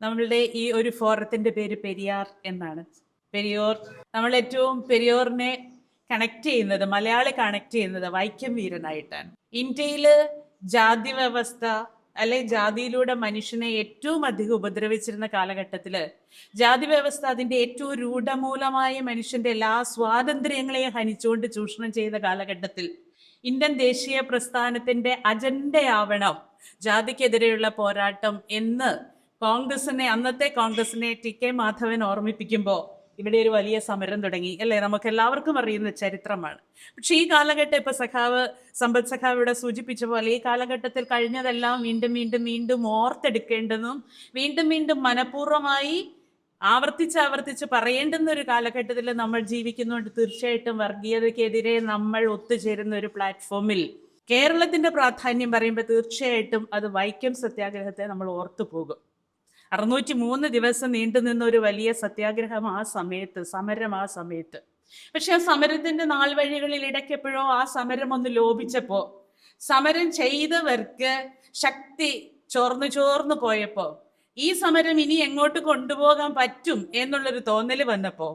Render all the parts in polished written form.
നമ്മളുടെ ഈ ഒരു ഫോറത്തിന്റെ പേര് പെരിയാർ എന്നാണ്. പെരിയോർ, നമ്മൾ ഏറ്റവും പെരിയോറിനെ കണക്ട് ചെയ്യുന്നത്, മലയാളി കണക്ട് ചെയ്യുന്നത് വൈക്കം വീരനായിട്ടാണ്. ഇന്ത്യയില് ജാതി വ്യവസ്ഥ അല്ലെ ജാതിയിലൂടെ മനുഷ്യനെ ഏറ്റവും അധികം ഉപദ്രവിച്ചിരുന്ന കാലഘട്ടത്തില് ജാതി വ്യവസ്ഥ അതിന്റെ ഏറ്റവും രൂഢമൂലമായ മനുഷ്യന്റെ എല്ലാ സ്വാതന്ത്ര്യങ്ങളെയും ഹനിച്ചുകൊണ്ട് ചൂഷണം ചെയ്ത കാലഘട്ടത്തിൽ ഇന്ത്യൻ ദേശീയ പ്രസ്ഥാനത്തിന്റെ അജണ്ടയാവണം ജാതിക്കെതിരെയുള്ള പോരാട്ടം എന്ന് അന്നത്തെ കോൺഗ്രസിനെ ടി കെ മാധവൻ ഓർമ്മിപ്പിക്കുമ്പോൾ ഇവിടെ ഒരു വലിയ സമരം തുടങ്ങി അല്ലേ? നമുക്ക് എല്ലാവർക്കും അറിയുന്ന ചരിത്രമാണ്. പക്ഷെ ഈ കാലഘട്ടം ഇപ്പൊ സമ്പത്ത് സഖാവ് ഇവിടെ സൂചിപ്പിച്ച പോലെ ഈ കാലഘട്ടത്തിൽ കഴിഞ്ഞതെല്ലാം വീണ്ടും വീണ്ടും വീണ്ടും ഓർത്തെടുക്കേണ്ടതും വീണ്ടും വീണ്ടും മനഃപൂർവ്വമായി ആവർത്തിച്ച് പറയേണ്ടുന്ന ഒരു കാലഘട്ടത്തിൽ നമ്മൾ ജീവിക്കുന്നുണ്ട്. തീർച്ചയായിട്ടും വർഗീയതയ്ക്കെതിരെ നമ്മൾ ഒത്തുചേരുന്ന ഒരു പ്ലാറ്റ്ഫോമിൽ കേരളത്തിന്റെ പ്രാധാന്യം പറയുമ്പോൾ തീർച്ചയായിട്ടും അത് വൈക്കം സത്യാഗ്രഹത്തെ നമ്മൾ ഓർത്തു പോകും. 603 ദിവസം നീണ്ടുനിന്ന ഒരു വലിയ സത്യാഗ്രഹം സമരം ആ സമയത്ത്. പക്ഷെ ആ സമരത്തിന്റെ നാൾ വഴികളിൽ ഇടയ്ക്കെപ്പോഴോ ആ സമരം ഒന്ന് ലോപിച്ചപ്പോ, സമരം ചെയ്തവർക്ക് ശക്തി ചോർന്നു പോയപ്പോ, ഈ സമരം ഇനി എങ്ങോട്ട് കൊണ്ടുപോകാൻ പറ്റും എന്നുള്ളൊരു തോന്നല് വന്നപ്പോ,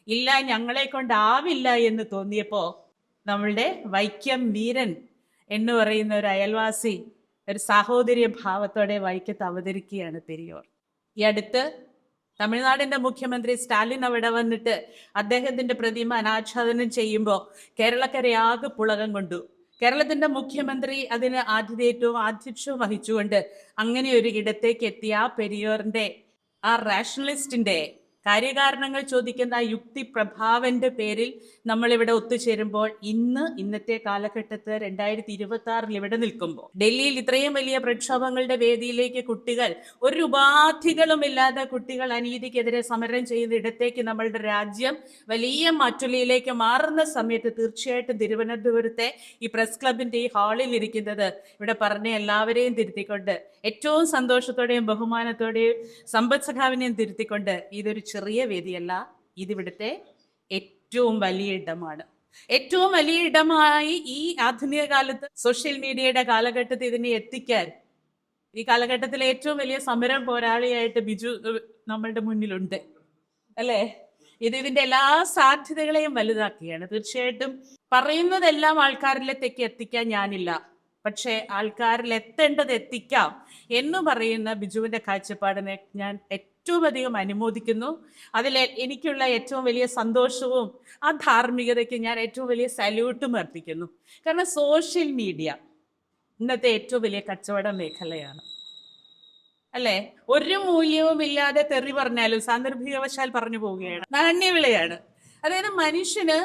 ഇല്ല ഞങ്ങളെ കൊണ്ടാവില്ല എന്ന് തോന്നിയപ്പോ, നമ്മളുടെ വൈക്കം വീരൻ എന്ന് പറയുന്ന ഒരു അയൽവാസി ഒരു സാഹോദര്യ ഭാവത്തോടെ വൈക്കത്ത് അവതരിക്കുകയാണ് പെരിയോർ. ഈ അടുത്ത് തമിഴ്നാടിന്റെ മുഖ്യമന്ത്രി സ്റ്റാലിൻ അവിടെ വന്നിട്ട് അദ്ദേഹത്തിന്റെ പ്രതിമ അനാച്ഛാദനം ചെയ്യുമ്പോൾ കേരളക്കരയാകെ പുളകം കൊണ്ടു. കേരളത്തിന്റെ മുഖ്യമന്ത്രി അതിന് ആതിഥ്യവും വഹിച്ചുകൊണ്ട് അങ്ങനെ ഒരു ഇടത്തേക്ക് എത്തിയ ആ പെരിയോറിന്റെ ആ റാഷണലിസ്റ്റിന്റെ കാര്യകാരണങ്ങൾ ചോദിക്കുന്ന ആ യുക്തി പ്രഭാവന്റെ പേരിൽ നമ്മളിവിടെ ഒത്തുചേരുമ്പോൾ ഇന്നത്തെ കാലഘട്ടത്ത് 2026 ഇവിടെ നിൽക്കുമ്പോൾ ഡൽഹിയിൽ ഇത്രയും വലിയ പ്രക്ഷോഭങ്ങളുടെ വേദിയിലേക്ക് കുട്ടികൾ, ഒരു ഉപാധികളുമില്ലാതെ കുട്ടികൾ അനീതിക്കെതിരെ സമരം ചെയ്യുന്ന ഇടത്തേക്ക് നമ്മളുടെ രാജ്യം വലിയ മാറ്റുലിയിലേക്ക് മാറുന്ന സമയത്ത് തീർച്ചയായിട്ടും തിരുവനന്തപുരത്തെ ഈ പ്രസ് ക്ലബിന്റെ ഈ ഹാളിൽ ഇരിക്കുന്നത് ഇവിടെ പറഞ്ഞ എല്ലാവരെയും തിരുത്തിക്കൊണ്ട്, ഏറ്റവും സന്തോഷത്തോടെയും ബഹുമാനത്തോടെയും സമ്പത്ത് സഖാവിനെയും തിരുത്തിക്കൊണ്ട്, ഇതൊരു ചെറിയ വേദിയല്ല, ഇതിവിടുത്തെ ഏറ്റവും വലിയ ഇടമാണ്. ഏറ്റവും വലിയ ഇടമായി ഈ ആധുനിക കാലത്ത് സോഷ്യൽ മീഡിയയുടെ കാലഘട്ടത്തിൽ ഇതിനെ എത്തിക്കാൻ ഈ കാലഘട്ടത്തിലെ ഏറ്റവും വലിയ സമരം പോരാളിയായിട്ട് ബിജു നമ്മളുടെ മുന്നിലുണ്ട് അല്ലേ? ഇതിന്റെ എല്ലാ സാധ്യതകളെയും വലുതാക്കുകയാണ്. തീർച്ചയായിട്ടും പറയുന്നതെല്ലാം ആൾക്കാരിലേക്ക് എത്തിക്കാൻ ഞാനില്ല, പക്ഷേ ആൾക്കാരിൽ എത്തേണ്ടത് എത്തിക്കാം എന്ന് പറയുന്ന ബിജുവിന്റെ കാഴ്ചപ്പാടിനെ ഞാൻ ഏറ്റവും അധികം അനുമോദിക്കുന്നു. അതിൽ എനിക്കുള്ള ഏറ്റവും വലിയ സന്തോഷവും ആ ധാർമ്മികതയ്ക്ക് ഞാൻ ഏറ്റവും വലിയ സല്യൂട്ടും അർപ്പിക്കുന്നു. കാരണം സോഷ്യൽ മീഡിയ ഇന്നത്തെ ഏറ്റവും വലിയ കച്ചവട മേഖലയാണ് അല്ലേ? ഒരു മൂല്യവും ഇല്ലാതെ തെറി പറഞ്ഞാലും സാന്ദർഭികവശാൽ പറഞ്ഞു പോവുകയാണ്, നാണ്യവിളയാണ്. അതായത് മനുഷ്യന്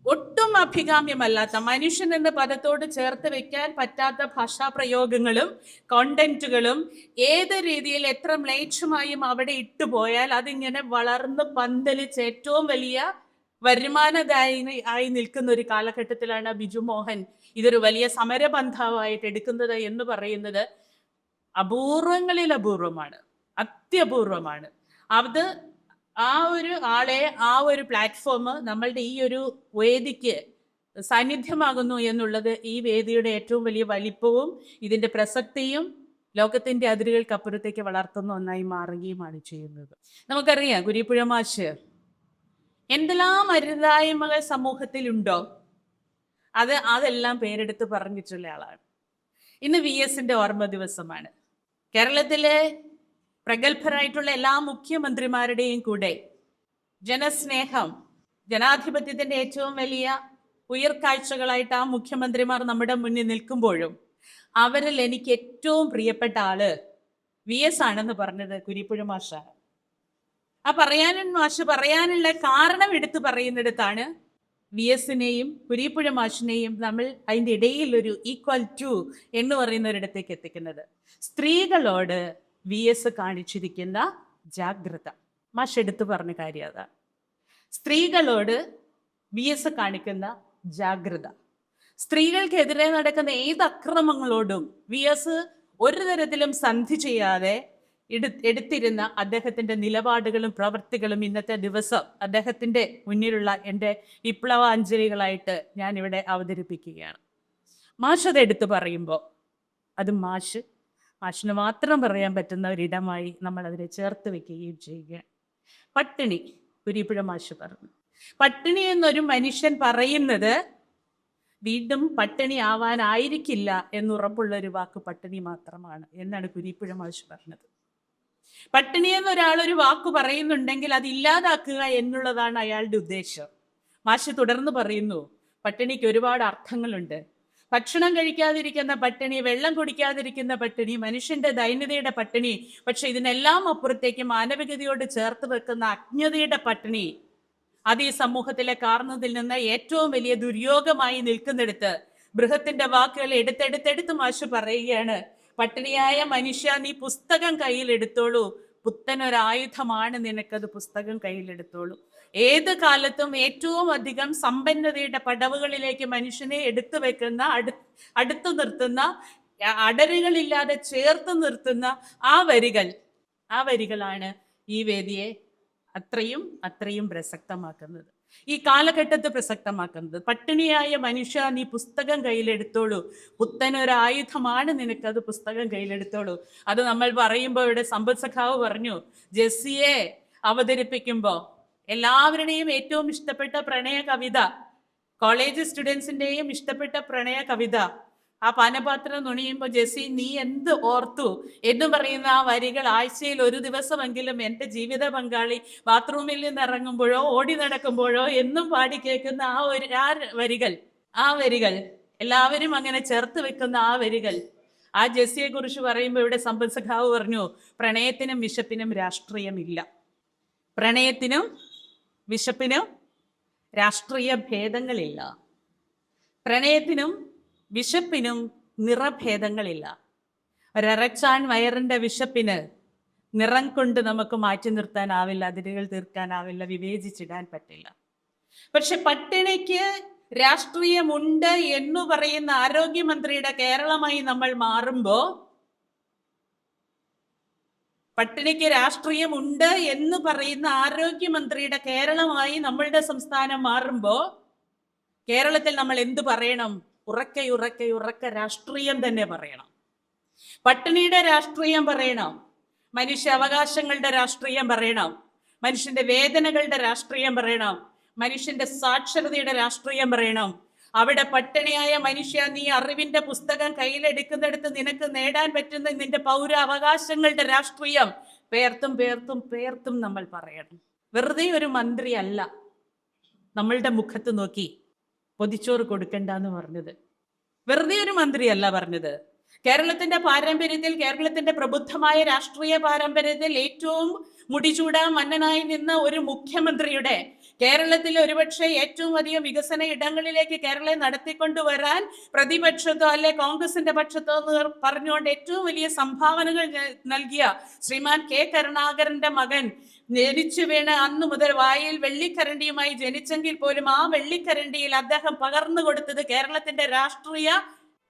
ഒട്ടും അഭികാമ്യമല്ലാത്ത, മനുഷ്യൻ എന്ന പദത്തോട് ചേർത്ത് വെക്കാൻ പറ്റാത്ത ഭാഷാപ്രയോഗങ്ങളും കോണ്ടന്റുകളും ഏത് രീതിയിൽ എത്ര മ്ലേച്ഛമായും അവിടെ ഇട്ടുപോയാൽ അതിങ്ങനെ വളർന്ന് പന്തലിച്ച് ഏറ്റവും വലിയ വരുമാനദായി നിൽക്കുന്ന ഒരു കാലഘട്ടത്തിലാണ് ബിജു മോഹൻ ഇതൊരു വലിയ സമരബന്ധാവായിട്ട് എടുക്കുന്നത് എന്ന് പറയുന്നത് അപൂർവങ്ങളിൽ അപൂർവമാണ്, അത്യപൂർവമാണ്. അത് ആ ഒരു ആളെ, ആ ഒരു പ്ലാറ്റ്ഫോം നമ്മളുടെ ഈ ഒരു വേദിക്ക് സാന്നിധ്യമാകുന്നു എന്നുള്ളത് ഈ വേദിയുടെ ഏറ്റവും വലിയ വലിപ്പവും ഇതിന്റെ പ്രസക്തിയും ലോകത്തിന്റെ അതിരുകൾക്കപ്പുറത്തേക്ക് വളർത്തുന്ന ഒന്നായി മാറുകയുമാണ് ചെയ്യുന്നത്. നമുക്കറിയാം കുരീപ്പുഴ മാഷ് എന്തെല്ലാം അരുതായ്മകൾ സമൂഹത്തിലുണ്ടോ അതെല്ലാം പേരെടുത്ത് പറഞ്ഞിട്ടുള്ള ആളാണ്. ഇന്ന് VSന്റെ ഓർമ്മ ദിവസമാണ്. കേരളത്തിലെ പ്രഗത്ഭരായിട്ടുള്ള എല്ലാ മുഖ്യമന്ത്രിമാരുടെയും കൂടെ ജനസ്നേഹം, ജനാധിപത്യത്തിന്റെ ഏറ്റവും വലിയ ഉയർക്കാഴ്ചകളായിട്ട് ആ മുഖ്യമന്ത്രിമാർ നമ്മുടെ മുന്നിൽ നിൽക്കുമ്പോഴും അവരിൽ എനിക്ക് ഏറ്റവും പ്രിയപ്പെട്ട ആള് VS ആണെന്ന് പറഞ്ഞത് കുരീപ്പുഴ മാഷാണ്. ആ മാഷ് പറയാനുള്ള കാരണം എടുത്തു പറയുന്നിടത്താണ് VSനെയും കുരീപ്പുഴ മാഷിനെയും നമ്മൾ അതിൻ്റെ ഇടയിൽ ഒരു ഈക്വൽ ടു എന്ന് പറയുന്ന ഒരിടത്തേക്ക് എത്തിക്കുന്നത്. സ്ത്രീകളോട് VS കാണിച്ചിരിക്കുന്ന ജാഗ്രത, മാഷ് എടുത്തു പറഞ്ഞ കാര്യം അതാണ്. സ്ത്രീകളോട് VS കാണിക്കുന്ന ജാഗ്രത, സ്ത്രീകൾക്കെതിരെ നടക്കുന്ന ഏത് അക്രമങ്ങളോടും VS ഒരു തരത്തിലും സന്ധി ചെയ്യാതെ എടുത്തിരുന്ന അദ്ദേഹത്തിന്റെ നിലപാടുകളും പ്രവൃത്തികളും ഇന്നത്തെ ദിവസം അദ്ദേഹത്തിന്റെ മുന്നിലുള്ള എൻ്റെ വിപ്ലവാഞ്ജലികളായിട്ട് ഞാൻ ഇവിടെ അവതരിപ്പിക്കുകയാണ്. മാഷ് അത് എടുത്തു പറയുമ്പോൾ അത് മാഷ് മാഷിന് മാത്രം പറയാൻ പറ്റുന്ന ഒരിടമായി നമ്മൾ അതിനെ ചേർത്ത് വെക്കുകയും ചെയ്യുക. പട്ടിണി, കുരീപ്പുഴ മാഷ് പറഞ്ഞു. പട്ടിണി എന്നൊരു മനുഷ്യൻ പറയുന്നത് വീണ്ടും പട്ടിണി ആവാനായിരിക്കില്ല എന്നുറപ്പുള്ള ഒരു വാക്ക് പട്ടിണി മാത്രമാണ് എന്നാണ് കുരീപ്പുഴ മാഷ് പറഞ്ഞത്. പട്ടിണി എന്നൊരാളൊരു വാക്ക് പറയുന്നുണ്ടെങ്കിൽ അത് ഇല്ലാതാക്കുക എന്നുള്ളതാണ് അയാളുടെ ഉദ്ദേശം. മാഷ് തുടർന്ന് പറയുന്നു, പട്ടിണിക്ക് ഒരുപാട് അർത്ഥങ്ങളുണ്ട്. ഭക്ഷണം കഴിക്കാതിരിക്കുന്ന പട്ടിണി, വെള്ളം കുടിക്കാതിരിക്കുന്ന പട്ടിണി, മനുഷ്യന്റെ ദൈന്യതയുടെ പട്ടിണി, പക്ഷെ ഇതിനെല്ലാം അപ്പുറത്തേക്ക് മാനവികതയോട് ചേർത്ത് വെക്കുന്ന അജ്ഞതയുടെ പട്ടിണി, അത് ഈ സമൂഹത്തിലെ കാരണത്തിൽ നിന്ന് ഏറ്റവും വലിയ ദുര്യോഗമായി നിൽക്കുന്നിടത്ത് ബൃഹത്തിന്റെ വാക്കുകൾ എടുത്തെടുത്തെടുത്ത് മാഷ് പറയുകയാണ്, പട്ടിണിയായ മനുഷ്യ നീ പുസ്തകം കയ്യിലെടുത്തോളൂ, പുത്തനൊരായുധമാണ് നിനക്കത്, പുസ്തകം കയ്യിലെടുത്തോളൂ. ഏത് കാലത്തും ഏറ്റവും അധികം സമ്പന്നതയുടെ പടവുകളിലേക്ക് മനുഷ്യനെ എടുത്തു വെക്കുന്ന, അടുത്തു നിർത്തുന്ന, അടരുകളില്ലാതെ ചേർത്ത് നിർത്തുന്ന ആ വരികളാണ് ഈ വേദിയെ അത്രയും പ്രസക്തമാക്കുന്നത്, ഈ കാലഘട്ടത്തെ പ്രസക്തമാക്കുന്നത്. പട്ടിണിയായ മനുഷ്യ നീ പുസ്തകം കയ്യിലെടുത്തോളൂ, പുത്തനൊരായുധമാണ് നിനക്കത്, പുസ്തകം കയ്യിലെടുത്തോളൂ. അത് നമ്മൾ പറയുമ്പോൾ ഇവിടെ സമ്പത്ത് സഖാവ് പറഞ്ഞു, ജെസ്സിയെ അവതരിപ്പിക്കുമ്പോൾ എല്ലാവരുടെയും ഏറ്റവും ഇഷ്ടപ്പെട്ട പ്രണയ കവിത, കോളേജ് സ്റ്റുഡൻസിന്റെയും ഇഷ്ടപ്പെട്ട പ്രണയ കവിത, ആ പാനപാത്രം നുണിയുമ്പോൾ ജെസ്സി നീ എന്ത് ഓർത്തു എന്ന് പറയുന്ന ആ വരികൾ ആഴ്ചയിൽ ഒരു ദിവസമെങ്കിലും എൻ്റെ ജീവിത പങ്കാളി ബാത്റൂമിൽ നിന്ന് ഇറങ്ങുമ്പോഴോ ഓടി നടക്കുമ്പോഴോ എന്നും പാടി കേൾക്കുന്ന ആ വരികൾ എല്ലാവരും അങ്ങനെ ചേർത്ത് വെക്കുന്ന ആ വരികൾ, ആ ജെസ്സിയെ കുറിച്ച് പറയുമ്പോൾ ഇവിടെ സമ്പത്ത് സഖാവ് പറഞ്ഞു, പ്രണയത്തിനും വിശപ്പിനും രാഷ്ട്രീയമില്ല, പ്രണയത്തിനും വിശപ്പിനും രാഷ്ട്രീയ ഭേദങ്ങളില്ല, പ്രണയത്തിനും വിശപ്പിനും നിറഭേദങ്ങളില്ല. ഒരച്ചാൻ വയറിന്റെ വിശപ്പിന് നിറം കൊണ്ട് നമുക്ക് മാറ്റി നിർത്താനാവില്ല, അതിരുകൾ തീർക്കാനാവില്ല, വിവേചിച്ചിടാൻ പറ്റില്ല. പക്ഷെ പട്ടിണിക്ക് രാഷ്ട്രീയമുണ്ട് എന്ന് പറയുന്ന ആരോഗ്യമന്ത്രിയുടെ കേരളമായി നമ്മൾ മാറുമ്പോ, പട്ടിണിക്ക് രാഷ്ട്രീയമുണ്ട് എന്ന് പറയുന്ന ആരോഗ്യമന്ത്രിയുടെ കേരളമായി നമ്മളുടെ സംസ്ഥാനം മാറുമ്പോ കേരളത്തിൽ നമ്മൾ എന്ത് പറയണം? ഉറക്കെ രാഷ്ട്രീയം തന്നെ പറയണം. പട്ടിണിയുടെ രാഷ്ട്രീയം പറയണം, മനുഷ്യ അവകാശങ്ങളുടെ രാഷ്ട്രീയം പറയണം, മനുഷ്യന്റെ വേദനകളുടെ രാഷ്ട്രീയം പറയണം, മനുഷ്യന്റെ സാക്ഷരതയുടെ രാഷ്ട്രീയം പറയണം. അവിടെ പട്ടിണിയായ മനുഷ്യ നീ അറിവിന്റെ പുസ്തകം കയ്യിലെടുക്കുന്നിടത്ത് നിനക്ക് നേടാൻ പറ്റുന്ന നിന്റെ പൗര അവകാശങ്ങളുടെ രാഷ്ട്രീയം പേർത്തും നമ്മൾ പറയണം. വെറുതെ ഒരു മന്ത്രി അല്ല നമ്മളുടെ മുഖത്ത് നോക്കി പൊതിച്ചോറ് കൊടുക്കണ്ടെന്ന് പറഞ്ഞത്, വെറുതെ ഒരു മന്ത്രിയല്ല പറഞ്ഞത്. കേരളത്തിന്റെ പാരമ്പര്യത്തിൽ, കേരളത്തിന്റെ പ്രബുദ്ധമായ രാഷ്ട്രീയ പാരമ്പര്യത്തിൽ ഏറ്റവും മുടിചൂടാ മന്നനായി നിന്ന ഒരു മുഖ്യമന്ത്രിയുടെ, കേരളത്തിൽ ഒരുപക്ഷെ ഏറ്റവും അധികം വികസന ഇടങ്ങളിലേക്ക് കേരളത്തെ നടത്തിക്കൊണ്ടുവരാൻ പ്രതിപക്ഷത്തോ അല്ലെ കോൺഗ്രസിന്റെ പക്ഷത്തോ എന്ന് പറഞ്ഞുകൊണ്ട് ഏറ്റവും വലിയ സംഭാവനകൾ നൽകിയ ശ്രീമാൻ കെ കരുണാകരന്റെ മകൻ ജനിച്ചു വീണ് അന്നു മുതൽ വായിൽ വെള്ളിക്കരണ്ടിയുമായി ജനിച്ചെങ്കിൽ പോലും ആ വെള്ളിക്കരണ്ടിയിൽ അദ്ദേഹം പകർന്നു കൊടുത്തത് കേരളത്തിന്റെ രാഷ്ട്രീയ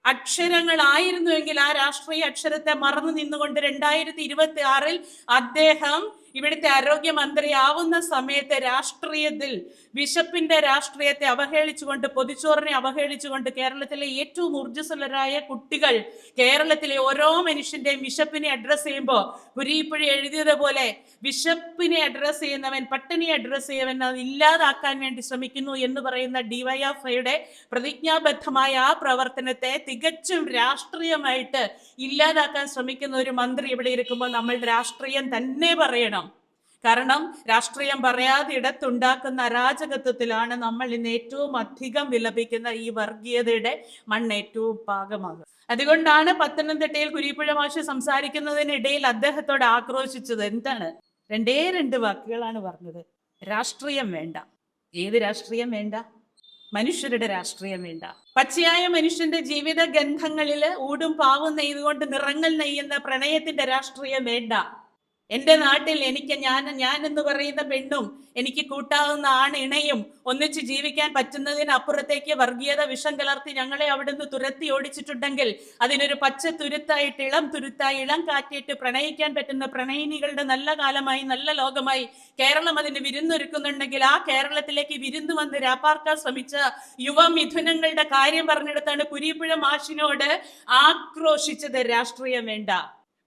അക്ഷരങ്ങളായിരുന്നുവെങ്കിൽ ആ രാഷ്ട്രീയ അക്ഷരത്തെ മറന്നു നിന്നുകൊണ്ട് 2026 അദ്ദേഹം ഇവിടുത്തെ ആരോഗ്യമന്ത്രി ആവുന്ന സമയത്ത് രാഷ്ട്രീയത്തിൽ വിശപ്പിന്റെ രാഷ്ട്രീയത്തെ അവഹേളിച്ചുകൊണ്ട്, പൊതിച്ചോറിനെ അവഹേളിച്ചുകൊണ്ട് കേരളത്തിലെ ഏറ്റവും ഊർജ്ജസ്വലരായ കുട്ടികൾ കേരളത്തിലെ ഓരോ മനുഷ്യന്റെയും വിശപ്പിനെ അഡ്രസ് ചെയ്യുമ്പോൾ കുരീപ്പുഴ എഴുതിയതുപോലെ വിശപ്പിനെ അഡ്രസ് ചെയ്യുന്നവൻ, പട്ടിണിയെ അഡ്രസ് ചെയ്യുന്നവൻ അത് ഇല്ലാതാക്കാൻ വേണ്ടി ശ്രമിക്കുന്നു എന്ന് പറയുന്ന DYFIയുടെ പ്രതിജ്ഞാബദ്ധമായ ആ പ്രവർത്തനത്തെ തികച്ചും രാഷ്ട്രീയമായിട്ട് ഇല്ലാതാക്കാൻ ശ്രമിക്കുന്ന ഒരു മന്ത്രി ഇവിടെ ഇരിക്കുമ്പോൾ നമ്മൾ രാഷ്ട്രീയം തന്നെ പറയണം. കാരണം രാഷ്ട്രീയം പറയാതെ ഇടത്തുണ്ടാക്കുന്ന അരാജകത്വത്തിലാണ് നമ്മൾ ഇന്ന് ഏറ്റവും അധികം വിലപിക്കുന്ന ഈ വർഗീയതയുടെ മണ്ണ് ഏറ്റവും പാകമാകുന്നത്. അതുകൊണ്ടാണ് പത്തനംതിട്ടയിൽ കുരീപ്പുഴ മാഷ് സംസാരിക്കുന്നതിനിടയിൽ അദ്ദേഹത്തോട് ആക്രോശിച്ചത്. എന്താണ്? രണ്ട് വാക്കുകളാണ് പറഞ്ഞത്. രാഷ്ട്രീയം വേണ്ട. ഏത് രാഷ്ട്രീയം വേണ്ട? മനുഷ്യരുടെ രാഷ്ട്രീയം വേണ്ട. പച്ചയായ മനുഷ്യന്റെ ജീവിത ഗന്ധങ്ങളില് ഊടും പാവും നെയ്തുകൊണ്ട് നിറങ്ങൾ നെയ്യുന്ന പ്രണയത്തിന്റെ രാഷ്ട്രീയം വേണ്ട. എന്റെ നാട്ടിൽ എനിക്ക് ഞാൻ എന്ന് പറയുന്ന പെണ്ണും എനിക്ക് കൂട്ടാവുന്ന ആണിണയും ഒന്നിച്ച് ജീവിക്കാൻ പറ്റുന്നതിനപ്പുറത്തേക്ക് വർഗീയത വിഷം കലർത്തി ഞങ്ങളെ അവിടുന്ന് തുരത്തി ഓടിച്ചിട്ടുണ്ടെങ്കിൽ അതിനൊരു പച്ച തുരുത്തായിട്ട്, ഇളം കാറ്റിയിട്ട് പ്രണയിക്കാൻ പറ്റുന്ന പ്രണയിനികളുടെ നല്ല കാലമായി, നല്ല ലോകമായി കേരളം അതിന് വിരുന്നൊരുക്കുന്നുണ്ടെങ്കിൽ ആ കേരളത്തിലേക്ക് വിരുന്നു വന്ന് രാപ്പാർക്കാൻ ശ്രമിച്ച യുവമിഥുനങ്ങളുടെ കാര്യം പറഞ്ഞെടുത്താണ് കുരീപ്പുഴ മാഷിനോട് ആക്രോശിച്ചത്. രാഷ്ട്രീയം വേണ്ട.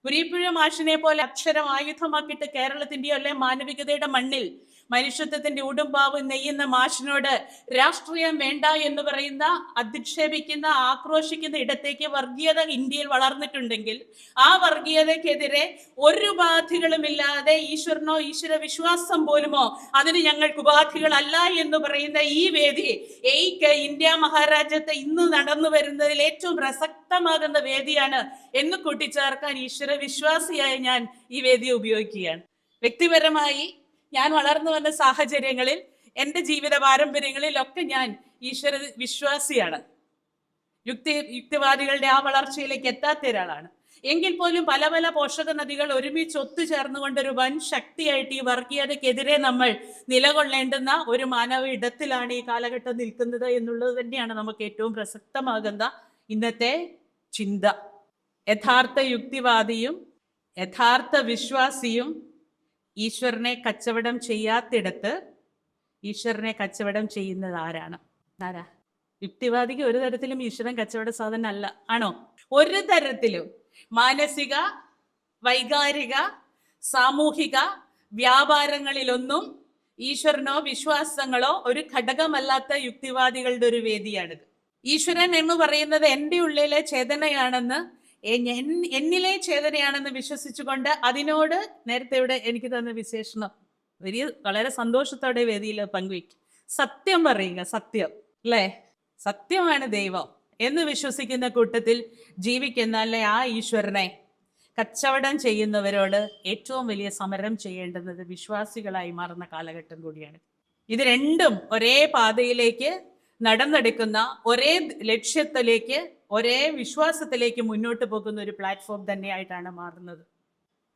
കുരീപ്പുഴ മാഷിനെ പോലെ അക്ഷരം ആയുധമാക്കിയിട്ട് കേരളത്തിന്റെ അല്ലെ മാനവികതയുടെ മണ്ണിൽ മനുഷ്യത്വത്തിന്റെ ഉടുമ്പാവ് നെയ്യുന്ന മാഷിനോട് രാഷ്ട്രീയം വേണ്ട എന്ന് പറയുന്ന, അധിക്ഷേപിക്കുന്ന, ആക്രോശിക്കുന്ന ഇടത്തേക്ക് വർഗീയത ഇന്ത്യയിൽ വളർന്നിട്ടുണ്ടെങ്കിൽ ആ വർഗീയതയ്ക്കെതിരെ ഒരു ഉപാധികളുമില്ലാതെ ഈശ്വരനോ ഈശ്വര വിശ്വാസം പോലുമോ അതിന് ഞങ്ങൾക്ക് ഉപാധികളല്ല എന്ന് പറയുന്ന ഈ വേദി ഇന്ത്യ മഹാരാജ്യത്ത് ഇന്ന് നടന്നു വരുന്നതിൽ ഏറ്റവും പ്രസക്തമാകുന്ന വേദിയാണ് എന്ന് കൂട്ടിച്ചേർക്കാൻ ഈശ്വര വിശ്വാസിയായ ഞാൻ ഈ വേദി ഉപയോഗിക്കുകയാണ്. വ്യക്തിപരമായി ഞാൻ വളർന്നു വന്ന സാഹചര്യങ്ങളിൽ, എൻ്റെ ജീവിത പാരമ്പര്യങ്ങളിലൊക്കെ ഞാൻ ഈശ്വര വിശ്വാസിയാണ്. യുക്തിവാദികളുടെ ആ വളർച്ചയിലേക്ക് എത്താത്ത ഒരാളാണ്. എങ്കിൽ പോലും പല പല പോഷക നദികൾ ഒരുമിച്ച് ഒത്തുചേർന്നുകൊണ്ട് ഒരു വൻ ശക്തിയായിട്ട് ഈ വർഗീയതയ്ക്കെതിരെ നമ്മൾ നിലകൊള്ളേണ്ടുന്ന ഒരു മാനവ ഇടത്തിലാണ് ഈ കാലഘട്ടം നിൽക്കുന്നത് എന്നുള്ളത് തന്നെയാണ് നമുക്ക് ഏറ്റവും പ്രസക്തമാകുന്ന ഇന്നത്തെ ചിന്ത. യഥാർത്ഥ യുക്തിവാദിയും യഥാർത്ഥ വിശ്വാസിയും ഈശ്വരനെ കച്ചവടം ചെയ്യാത്തിടത്ത് ഈശ്വരനെ കച്ചവടം ചെയ്യുന്നത് ആരാണ്? യുക്തിവാദിക്ക് ഒരു തരത്തിലും ഈശ്വരൻ കച്ചവട സാധനം അല്ല. ആണോ? ഒരു തരത്തിലും. മാനസിക, വൈകാരിക, സാമൂഹിക വ്യാപാരങ്ങളിലൊന്നും ഈശ്വരനോ വിശ്വാസങ്ങളോ ഒരു ഘടകമല്ലാത്ത യുക്തിവാദികളുടെ ഒരു വേദിയാണിത്. ഈശ്വരൻ എന്ന് പറയുന്നത് എൻ്റെ ഉള്ളിലെ ചേതനയാണെന്ന്, എന്നിലെ ചേതനയാണെന്ന് വിശ്വസിച്ചുകൊണ്ട് അതിനോട് നേരത്തെ ഇവിടെ എനിക്ക് തന്ന വിശേഷണം വളരെ സന്തോഷത്തോടെ വേദിയിൽ പങ്കുവയ്ക്കും. സത്യം പറയുക, സത്യം അല്ലേ, സത്യമാണ് ദൈവം എന്ന് വിശ്വസിക്കുന്ന കൂട്ടത്തിൽ ജീവിക്കുന്ന അല്ലെ ആ ഈശ്വരനെ കച്ചവടം ചെയ്യുന്നവരോട് ഏറ്റവും വലിയ സമരം ചെയ്യേണ്ടുന്നത് വിശ്വാസികളായി മാറുന്ന കാലഘട്ടം കൂടിയാണ്. ഇത് രണ്ടും ഒരേ പാതയിലേക്ക് നടന്നെടുക്കുന്ന, ഒരേ ലക്ഷ്യത്തിലേക്ക്, ഒരേ വിശ്വാസത്തിലേക്ക് മുന്നോട്ട് പോകുന്ന ഒരു പ്ലാറ്റ്ഫോം തന്നെയായിട്ടാണ് മാറുന്നത്.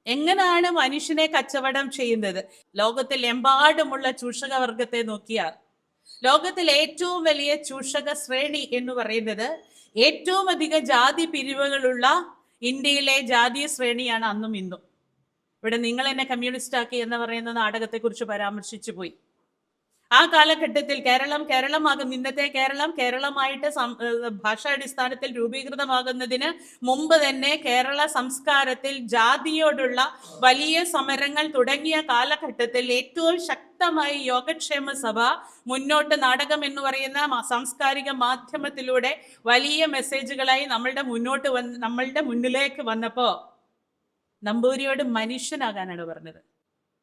എങ്ങനെയാണ് മനുഷ്യനെ കച്ചവടം ചെയ്യുന്നത്? ലോകത്തിൽ എമ്പാടുമുള്ള ചൂഷക വർഗത്തെ നോക്കിയാൽ ലോകത്തിൽ ഏറ്റവും വലിയ ചൂഷക ശ്രേണി എന്ന് പറയുന്നത് ഏറ്റവും അധികം ജാതി പിരിവുകളുള്ള ഇന്ത്യയിലെ ജാതീയ ശ്രേണിയാണ് അന്നും ഇന്നും. ഇവിടെ നിങ്ങൾ എന്നെ കമ്മ്യൂണിസ്റ്റ് ആക്കി എന്ന് പറയുന്ന നാടകത്തെക്കുറിച്ച് പരാമർശിച്ചു പോയി. ആ കാലഘട്ടത്തിൽ കേരളമാകുന്ന ഇന്നത്തെ കേരളമായിട്ട് ഭാഷാടിസ്ഥാനത്തിൽ രൂപീകൃതമാകുന്നതിന് മുമ്പ് തന്നെ കേരള സംസ്കാരത്തിൽ ജാതിയോടുള്ള വലിയ സമരങ്ങൾ തുടങ്ങിയ കാലഘട്ടത്തിൽ ഏറ്റവും ശക്തമായി യോഗക്ഷേമ സഭ മുന്നോട്ട് നാടകം എന്ന് പറയുന്ന സാംസ്കാരിക മാധ്യമത്തിലൂടെ വലിയ മെസ്സേജുകളായി നമ്മളുടെ മുന്നിലേക്ക് വന്നപ്പോൾ നമ്പൂതിരിയോട് മനുഷ്യനാകാനാണ് പറഞ്ഞത്.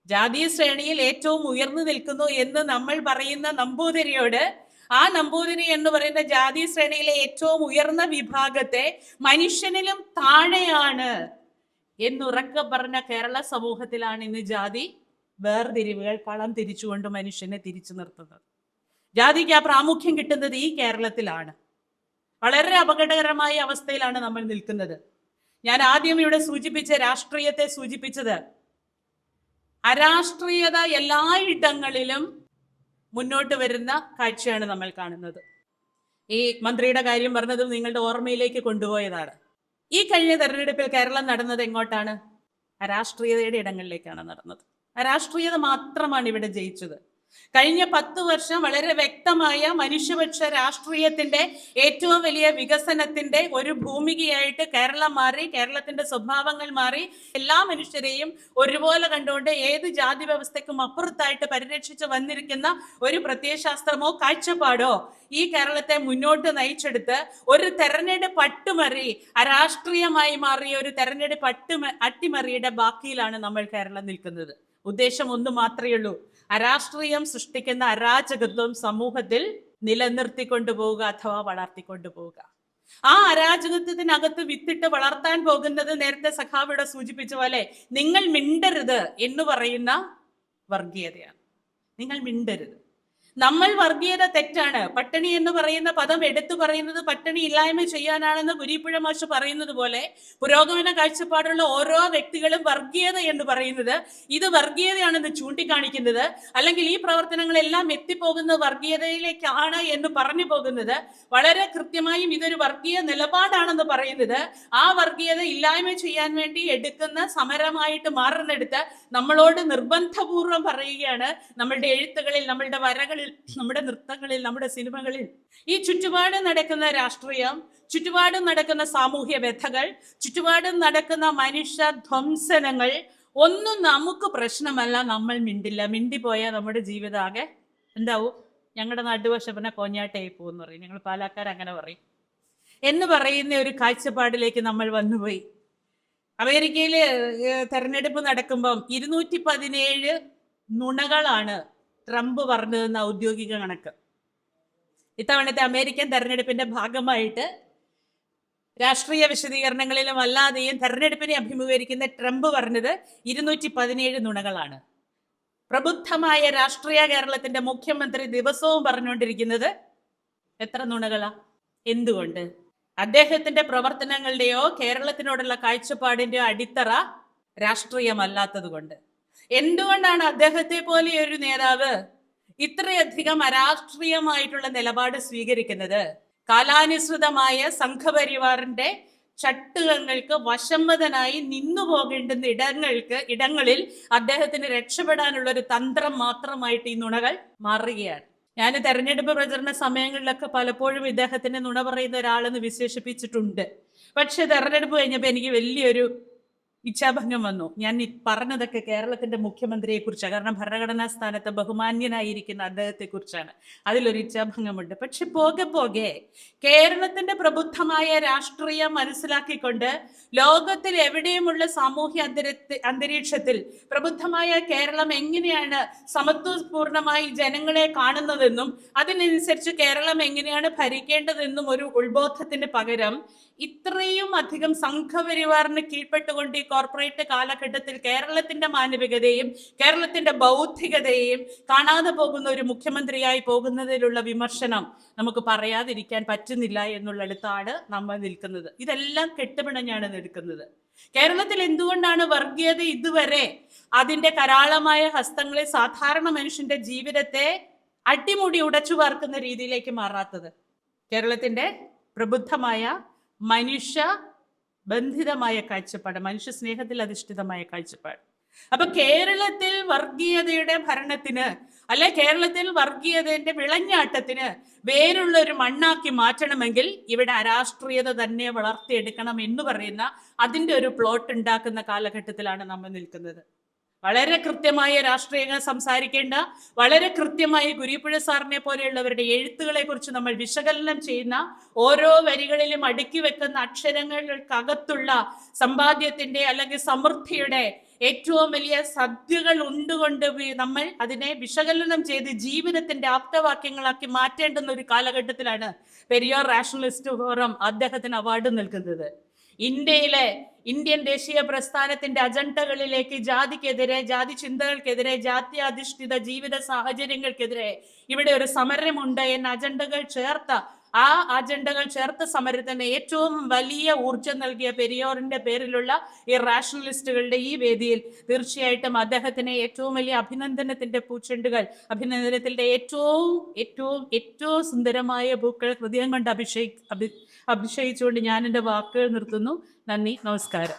ജാതീയ ശ്രേണിയിൽ ഏറ്റവും ഉയർന്നു നിൽക്കുന്നു എന്ന് നമ്മൾ പറയുന്ന നമ്പൂതിരിയോട് ആ നമ്പൂതിരി എന്ന് പറയുന്ന ജാതീയ ശ്രേണിയിലെ ഏറ്റവും ഉയർന്ന വിഭാഗത്തെ മനുഷ്യനിലും താഴെയാണ് എന്നുറക്കെ പറഞ്ഞ കേരള സമൂഹത്തിലാണ് ഇന്ന് ജാതി വേർതിരിവുകൾ കളം തിരിച്ചുകൊണ്ട് മനുഷ്യനെ തിരിച്ചു നിർത്തുന്നത്. ജാതിക്ക് ആ പ്രാമുഖ്യം കിട്ടുന്നത് ഈ കേരളത്തിലാണ്. വളരെ അപകടകരമായ അവസ്ഥയിലാണ് നമ്മൾ നിൽക്കുന്നത്. ഞാൻ ആദ്യം ഇവിടെ രാഷ്ട്രീയത്തെ സൂചിപ്പിച്ചത് അരാഷ്ട്രീയത എല്ലായിടങ്ങളിലും മുന്നോട്ട് വരുന്ന കാഴ്ചയാണ് നമ്മൾ കാണുന്നത്. ഈ മന്ത്രിയുടെ കാര്യം പറഞ്ഞതും നിങ്ങളുടെ ഓർമ്മയിലേക്ക് കൊണ്ടുപോയതാണ്. ഈ കഴിഞ്ഞ തെരഞ്ഞെടുപ്പിൽ കേരളം നടന്നത് എങ്ങോട്ടാണ്? അരാഷ്ട്രീയതയുടെ ഇടങ്ങളിലേക്കാണ് നടന്നത്. അരാഷ്ട്രീയത മാത്രമാണ് ഇവിടെ ജയിച്ചത്. കഴിഞ്ഞ 10 വർഷം വളരെ വ്യക്തമായ മനുഷ്യപക്ഷ രാഷ്ട്രീയത്തിന്റെ ഏറ്റവും വലിയ വികസനത്തിന്റെ ഒരു ഭൂമികയായിട്ട് കേരളം മാറി. കേരളത്തിന്റെ സ്വഭാവങ്ങൾ മാറി. എല്ലാ മനുഷ്യരെയും ഒരുപോലെ കണ്ടുകൊണ്ട് ഏത് ജാതി വ്യവസ്ഥയ്ക്കും അപ്പുറത്തായിട്ട് പരിരക്ഷിച്ച് വന്നിരിക്കുന്ന ഒരു പ്രത്യയശാസ്ത്രമോ കാഴ്ചപ്പാടോ ഈ കേരളത്തെ മുന്നോട്ട് നയിച്ചെടുത്ത് ഒരു തെരഞ്ഞെടുപ്പ് അട്ടിമറി, അരാഷ്ട്രീയമായി മാറിയ ഒരു തെരഞ്ഞെടുപ്പ് അട്ടിമറിയുടെ ബാക്കിയിലാണ് നമ്മൾ കേരളം നിൽക്കുന്നത്. ഉദ്ദേശം ഒന്ന് മാത്രമേ ഉള്ളൂ: അരാഷ്ട്രീയം സൃഷ്ടിക്കുന്ന അരാജകത്വം സമൂഹത്തിൽ നിലനിർത്തിക്കൊണ്ടു പോവുക അഥവാ വളർത്തിക്കൊണ്ടു പോവുക. ആ അരാജകത്വത്തിനകത്ത് വിത്തിട്ട് വളർത്താൻ പോകുന്നത് നേരത്തെ സഖാവിടെ സൂചിപ്പിച്ച പോലെ നിങ്ങൾ മിണ്ടരുത് എന്ന് പറയുന്ന വർഗീയതയാണ്. നിങ്ങൾ മിണ്ടരുത്. നമ്മൾ വർഗീയത തെറ്റാണ്. പട്ടിണി എന്ന് പറയുന്ന പദം എടുത്തു പറയുന്നത് പട്ടിണി ഇല്ലായ്മ ചെയ്യാനാണെന്ന് കുരീപ്പുഴ മാഷ് പറയുന്നത് പോലെ പുരോഗമന കാഴ്ചപ്പാടുള്ള ഓരോ വ്യക്തികളും വർഗീയത എന്ന് പറയുന്നത് ഇത് വർഗീയതയാണെന്ന് ചൂണ്ടിക്കാണിക്കുന്നത്, അല്ലെങ്കിൽ ഈ പ്രവർത്തനങ്ങളെല്ലാം എത്തിപ്പോകുന്ന വർഗീയതയിലേക്കാണ് എന്ന് പറഞ്ഞു പോകുന്നത്, വളരെ കൃത്യമായും ഇതൊരു വർഗീയ നിലപാടാണെന്ന് പറയുന്നത് ആ വർഗീയത ഇല്ലായ്മ ചെയ്യാൻ വേണ്ടി എടുക്കുന്ന സമരമായിട്ട് മാറുന്നെടുത്ത് നമ്മളോട് നിർബന്ധപൂർവം പറയുകയാണ്. നമ്മളുടെ എഴുത്തുകളിൽ, നമ്മളുടെ വരകളിൽ നമ്മുടെ നൃത്തങ്ങളിൽ, നമ്മുടെ സിനിമകളിൽ ഈ ചുറ്റുപാടും നടക്കുന്ന രാഷ്ട്രീയം, ചുറ്റുപാടും നടക്കുന്ന സാമൂഹ്യ വ്യഥകൾ, ചുറ്റുപാടും നടക്കുന്ന മനുഷ്യ ധ്വംസനങ്ങൾ ഒന്നും നമുക്ക് പ്രശ്നമല്ല. നമ്മൾ മിണ്ടില്ല. മിണ്ടിപ്പോയാൽ നമ്മുടെ ജീവിതം ആകെ എന്താവും? ഞങ്ങളുടെ നാട്ടുഭാഷ പിന്നെ കോഞ്ഞാട്ടായി പോകുമെന്ന് പറയും. ഞങ്ങൾ പാലക്കാർ അങ്ങനെ പറയും എന്ന് പറയുന്ന ഒരു കാഴ്ചപ്പാടിലേക്ക് നമ്മൾ വന്നുപോയി. അമേരിക്കയിൽ തെരഞ്ഞെടുപ്പ് നടക്കുമ്പം 217 നുണകളാണ് ട്രംപ് പറഞ്ഞതെന്ന് ഔദ്യോഗിക കണക്ക്. ഇത്തവണത്തെ അമേരിക്കൻ തെരഞ്ഞെടുപ്പിന്റെ ഭാഗമായിട്ട് രാഷ്ട്രീയ വിശദീകരണങ്ങളിലും അല്ലാതെയും തെരഞ്ഞെടുപ്പിനെ അഭിമുഖീകരിക്കുന്ന ട്രംപ് പറഞ്ഞത് 217 നുണകളാണ്. പ്രബുദ്ധമായ രാഷ്ട്രീയ കേരളത്തിന്റെ മുഖ്യമന്ത്രി ദിവസവും പറഞ്ഞുകൊണ്ടിരിക്കുന്നത് എത്ര നുണകളാ? എന്തുകൊണ്ട്? അദ്ദേഹത്തിന്റെ പ്രവർത്തനങ്ങളുടെയോ കേരളത്തിനോടുള്ള കാഴ്ചപ്പാടിന്റെയോ അടിത്തറ രാഷ്ട്രീയമല്ലാത്തത് കൊണ്ട്. എന്തുകൊണ്ടാണ് അദ്ദേഹത്തെ പോലെ ഒരു നേതാവ് ഇത്രയധികം അരാഷ്ട്രീയമായിട്ടുള്ള നിലപാട് സ്വീകരിക്കുന്നത്? കാലാനുസൃതമായ സംഘപരിവാറിന്റെ ചട്ടുകങ്ങൾക്ക് വശംവദനായി നിന്നു പോകേണ്ടുന്ന ഇടങ്ങളിൽ അദ്ദേഹത്തിന് രക്ഷപ്പെടാനുള്ള ഒരു തന്ത്രം മാത്രമായിട്ട് ഈ നുണകൾ മാറുകയാണ്. ഞാൻ തെരഞ്ഞെടുപ്പ് പ്രചരണ സമയങ്ങളിലൊക്കെ പലപ്പോഴും ഇദ്ദേഹത്തിന്റെ നുണ പറയുന്ന ഒരാളെന്ന് വിശേഷിപ്പിച്ചിട്ടുണ്ട്. പക്ഷെ തെരഞ്ഞെടുപ്പ് കഴിഞ്ഞപ്പോൾ എനിക്ക് വലിയൊരു ഇച്ഛാഭംഗം വന്നു. ഞാൻ പറഞ്ഞതൊക്കെ കേരളത്തിന്റെ മുഖ്യമന്ത്രിയെ കുറിച്ചാണ്. കാരണം ഭരണഘടനാ സ്ഥാനത്ത് ബഹുമാന്യനായിരിക്കുന്ന അദ്ദേഹത്തെ കുറിച്ചാണ്. അതിലൊരു ഇച്ഛാഭംഗമുണ്ട്. പക്ഷെ പോകെ പോകെ കേരളത്തിന്റെ പ്രബുദ്ധമായ രാഷ്ട്രീയം മനസ്സിലാക്കിക്കൊണ്ട് ലോകത്തിൽ എവിടെയുമുള്ള സാമൂഹ്യ അന്തരീക്ഷത്തിൽ പ്രബുദ്ധമായ കേരളം എങ്ങനെയാണ് സമത്വപൂർണമായി ജനങ്ങളെ കാണുന്നതെന്നും അതിനനുസരിച്ച് കേരളം എങ്ങനെയാണ് ഭരിക്കേണ്ടതെന്നും ഒരു ഉത്ബോധത്തിന് പകരം ഇത്രയും അധികം സംഘപരിവാറിന് കീഴ്പ്പെട്ടുകൊണ്ട് ഈ കോർപ്പറേറ്റ് കാലഘട്ടത്തിൽ കേരളത്തിന്റെ മാനവികതയും കേരളത്തിന്റെ ബൗദ്ധികതയെയും കാണാതെ പോകുന്ന ഒരു മുഖ്യമന്ത്രിയായി പോകുന്നതിലുള്ള വിമർശനം നമുക്ക് പറയാതിരിക്കാൻ പറ്റുന്നില്ല എന്നുള്ളിടത്താണ് നമ്മൾ നിൽക്കുന്നത്. ഇതെല്ലാം കെട്ടുപിണഞ്ഞാണ് നിൽക്കുന്നത്. കേരളത്തിൽ എന്തുകൊണ്ടാണ് വർഗീയത ഇതുവരെ അതിന്റെ കരാളമായ ഹസ്തങ്ങളെ സാധാരണ മനുഷ്യന്റെ ജീവിതത്തെ അടിമുടി ഉടച്ചു വാർക്കുന്ന രീതിയിലേക്ക് മാറാത്തത്? കേരളത്തിന്റെ പ്രബുദ്ധമായ മനുഷ്യ ബന്ധിതമായ കാഴ്ചപ്പാട്, മനുഷ്യ സ്നേഹത്തിൽ അധിഷ്ഠിതമായ കാഴ്ചപ്പാട്. അപ്പൊ കേരളത്തിൽ വർഗീയതയുടെ ഭരണത്തിന് അല്ലെ കേരളത്തിൽ വർഗീയതയുടെ വിളഞ്ഞാട്ടത്തിന് വേറുള്ള ഒരു മണ്ണാക്കി മാറ്റണമെങ്കിൽ ഇവിടെ അരാഷ്ട്രീയത തന്നെ വളർത്തിയെടുക്കണം എന്ന് പറയുന്ന അതിന്റെ ഒരു പ്ലോട്ട് ഉണ്ടാക്കുന്ന കാലഘട്ടത്തിലാണ് നമ്മൾ നിൽക്കുന്നത്. വളരെ കൃത്യമായ രാഷ്ട്രീയങ്ങൾ സംസാരിക്കേണ്ട, വളരെ കൃത്യമായി കുരീപ്പുഴ സാറിനെ പോലെയുള്ളവരുടെ എഴുത്തുകളെ കുറിച്ച് നമ്മൾ വിശകലനം ചെയ്യുന്ന, ഓരോ വരികളിലും അടുക്കി വെക്കുന്ന അക്ഷരങ്ങൾക്കകത്തുള്ള സമ്പാദ്യത്തിന്റെ അല്ലെങ്കിൽ സമൃദ്ധിയുടെ ഏറ്റവും വലിയ സദ്യകൾ ഉണ്ടുകൊണ്ട് നമ്മൾ അതിനെ വിശകലനം ചെയ്ത് ജീവിതത്തിന്റെ ആപ്തവാക്യങ്ങളാക്കി മാറ്റേണ്ടുന്ന ഒരു കാലഘട്ടത്തിലാണ് പെരിയാർ റാഷണലിസ്റ്റ് ഫോറം അദ്ദേഹത്തിന് അവാർഡ് നൽകുന്നത്. ഇന്ത്യൻ ദേശീയ പ്രസ്ഥാനത്തിന്റെ അജണ്ടകളിലേക്ക് ജാതിക്കെതിരെ, ജാതി ചിന്തകൾക്കെതിരെ, ജാത്യാധിഷ്ഠിത ജീവിത സാഹചര്യങ്ങൾക്കെതിരെ ഇവിടെ ഒരു സമരമുണ്ട് എന്ന അജണ്ടകൾ ചേർത്ത സമരത്തിന് ഏറ്റവും വലിയ ഊർജം നൽകിയ പെരിയാറിന്റെ പേരിലുള്ള ഈ റാഷണലിസ്റ്റുകളുടെ ഈ വേദിയിൽ തീർച്ചയായിട്ടും അദ്ദേഹത്തിന് ഏറ്റവും വലിയ അഭിനന്ദനത്തിന്റെ പൂച്ചെണ്ടുകൾ, അഭിനന്ദനത്തിന്റെ ഏറ്റവും ഏറ്റവും ഏറ്റവും സുന്ദരമായ പൂക്കൾ ഹൃദയം കൊണ്ട് അഭിഷേകിച്ചുകൊണ്ട് ഞാൻ എൻ്റെ വാക്കുകൾ നിർത്തുന്നു. നന്ദി, നമസ്കാരം.